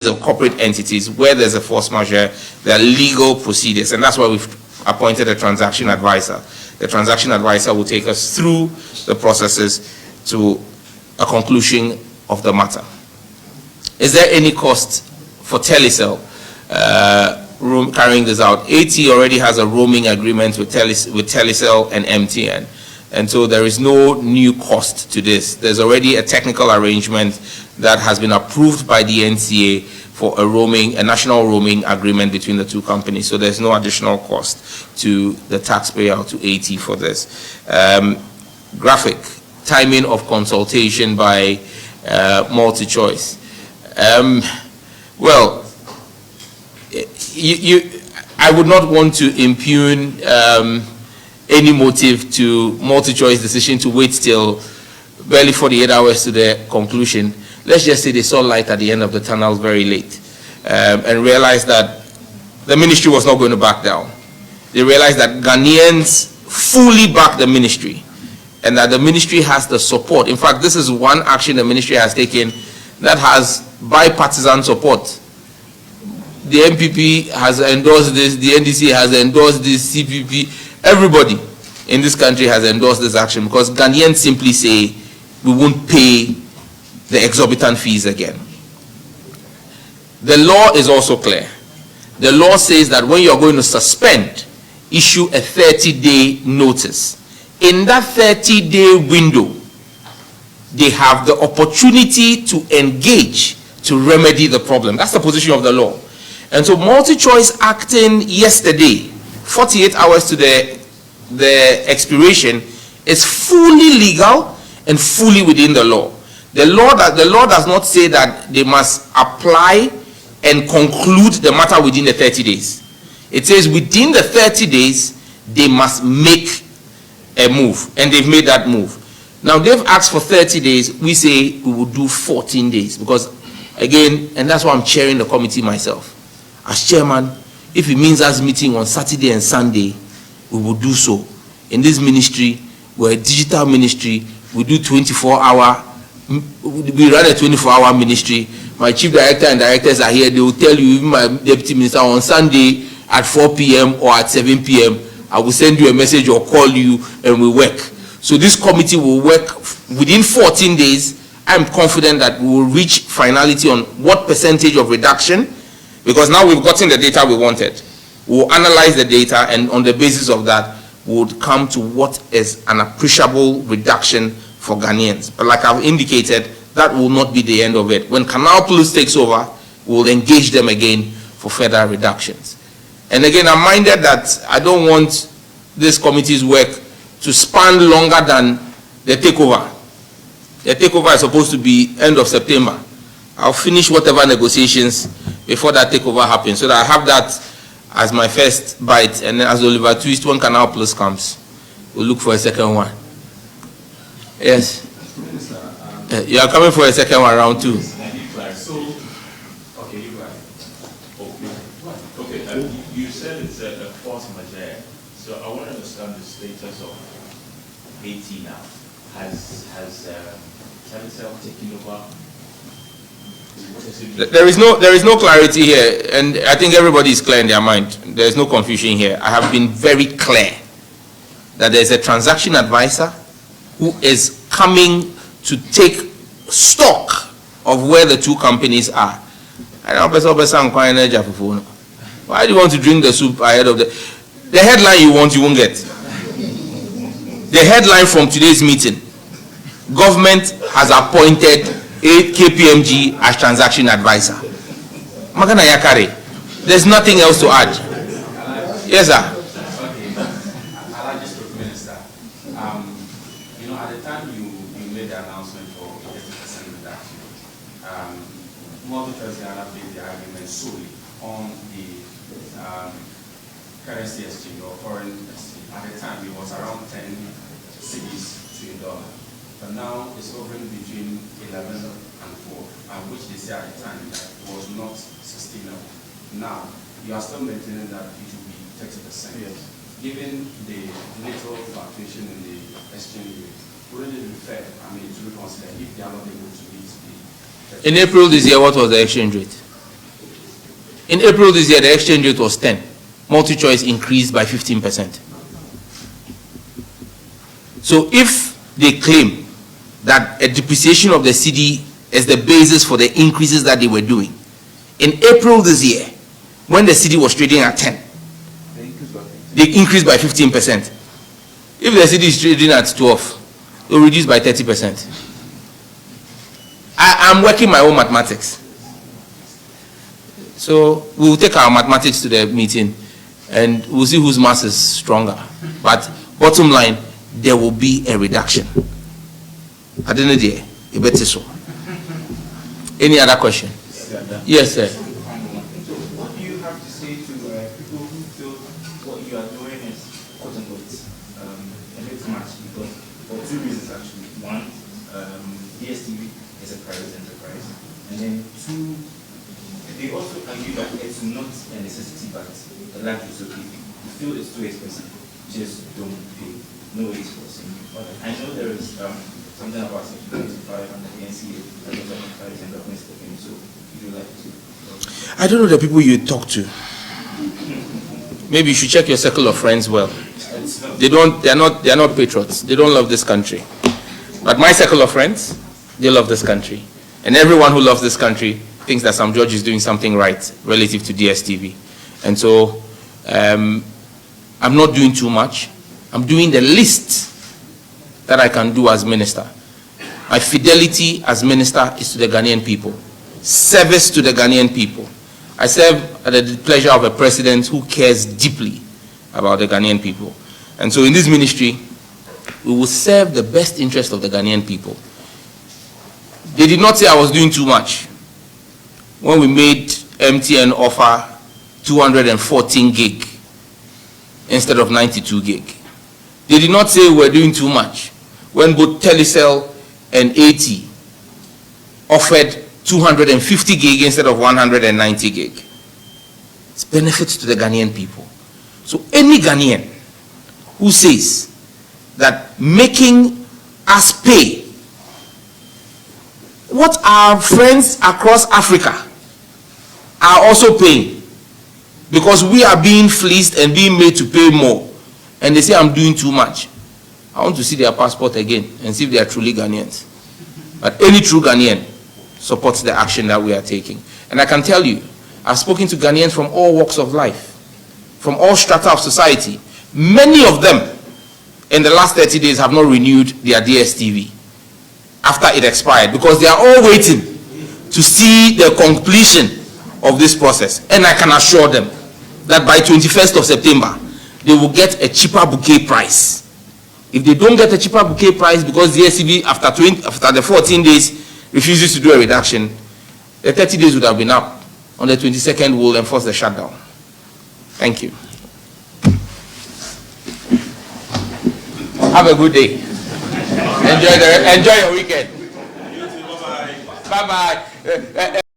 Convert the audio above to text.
of corporate entities where there's a force majeure, there are legal procedures, and that's why we've appointed a transaction advisor. The transaction advisor will take us through the processes to a conclusion of the matter. Is there any cost for Telecel carrying this out? AT already has a roaming agreement with Telecel and MTN, and so there is no new cost to this. There's already a technical arrangement that has been approved by the NCA for a national roaming agreement between the two companies. So there's no additional cost to the taxpayer or to AT for this. Graphic, timing of consultation by multi-choice. Well, I would not want to impugn any motive to multi-choice decision to wait till barely 48 hours to the conclusion. Let's just say they saw light at the end of the tunnel very late and realized that the ministry was not going to back down. They realized that Ghanaians fully back the ministry and that the ministry has the support. In fact, this is one action the ministry has taken that has bipartisan support. The MPP has endorsed this, the NDC has endorsed this, CPP, everybody in this country has endorsed this action because Ghanaians simply say we won't pay the exorbitant fees again. The law is also clear. The law says that when you're going to suspend, issue a 30-day notice. In that 30-day window, they have the opportunity to engage to remedy the problem. That's the position of the law. And so multi-choice acting yesterday, 48 hours to the expiration, is fully legal and fully within the law. The law does not say that they must apply and conclude the matter within the 30 days. It says within the 30 days, they must make a move, and they've made that move. Now, they've asked for 30 days. We say we will do 14 days because, again, and that's why I'm chairing the committee myself. As chairman, if it means us meeting on Saturday and Sunday, we will do so. In this ministry, we're a digital ministry. We do 24-hour. We run a 24-hour ministry. My chief director and directors are here. They will tell you, even my deputy minister, on Sunday at 4 p.m. or at 7 p.m., I will send you a message or call you and we work. So this committee will work within 14 days. I'm confident that we will reach finality on what percentage of reduction, because now we've gotten the data we wanted. We'll analyze the data, and on the basis of that, we would come to what is an appreciable reduction for Ghanaians. But like I've indicated, that will not be the end of it. When Canal Plus takes over, we'll engage them again for further reductions. And again, I'm minded that I don't want this committee's work to span longer than the takeover. The takeover is supposed to be end of September. I'll finish whatever negotiations before that takeover happens, so that I have that as my first bite, and then as Oliver Twist, when Canal Plus comes, we'll look for a second one. Yes. You are coming for a second one, round two. So, okay, you got it. Okay, you said it's a force majeure. So I want to understand the status of AT now. Has Telecel taken over? There is no clarity here, and I think everybody is clear in their mind. There is no confusion here. I have been very clear that there is a transaction advisor who is coming to take stock of where the two companies are. Why do you want to drink the soup ahead of the headline you want, you won't get. The headline from today's meeting: government has appointed KPMG as transaction advisor. Magana Yakare. There's nothing else to add. Yes, sir. Minister, you know, at the time you made the announcement for 50% reduction, multi-choice Ghana based the argument solely on the currency exchange or foreign exchange. At the time, it was around 10 cedis to $1. But now it's hovering between 11 and 4, which they say at the time that was not sustainable. Now, you are still maintaining that it will be 30%. Yes. Given the little fluctuation in the exchange rate, wouldn't it be fair, to reconsider if they are not able to meet the... In April this year, what was the exchange rate? In April this year, the exchange rate was 10. Multi-choice increased by 15%. So if they claim that a depreciation of the cedi is the basis for the increases that they were doing, in April this year, when the cedi was trading at 10, they increased by 15%. If the cedi is trading at 12, it will reduce by 30%. I'm working my own mathematics. So we will take our mathematics to the meeting and we'll see whose math is stronger. But bottom line, there will be a reduction. I don't know, a better so. Any other question? Yes, sir. What do you have to say to people who feel what you are doing is quote unquote a bit much? Because for two reasons actually. One, DSTV is a private enterprise, and then two, they also argue that it's not a necessity but a luxury. So if you feel it's too expensive, just don't pay. No way it's forcing you. I know there is something about Section 25 and the NCA that is advertised and government stepping. So would you like to? I don't know the people you talk to. Maybe you should check your circle of friends well. They're not patriots. They don't love this country. But my circle of friends, they love this country. And everyone who loves this country thinks that Sam George is doing something right relative to DSTV. And so I'm not doing too much. I'm doing the least that I can do as minister. My fidelity as minister is to the Ghanaian people. Service to the Ghanaian people. I serve at the pleasure of a president who cares deeply about the Ghanaian people. And so in this ministry, we will serve the best interest of the Ghanaian people. They did not say I was doing too much when we made MTN offer 214 gig instead of 92 gig. They did not say we're doing too much when both Telecel and AT offered 250 gig instead of 190 gig. It's benefits to the Ghanaian people. So any Ghanaian who says that making us pay what our friends across Africa are also paying, because we are being fleeced and being made to pay more, and they say I'm doing too much, I want to see their passport again and see if they are truly Ghanaians. But any true Ghanaian supports the action that we are taking. And I can tell you, I've spoken to Ghanaians from all walks of life, from all strata of society. Many of them in the last 30 days have not renewed their DSTV after it expired, because they are all waiting to see the completion of this process. And I can assure them that by 21st of September, they will get a cheaper bouquet price. If they don't get a cheaper bouquet price because DSTV after the 14 days refuses to do a reduction, the 30 days would have been up. On the 22nd, we'll enforce the shutdown. Thank you. Have a good day. Enjoy your weekend. Bye-bye.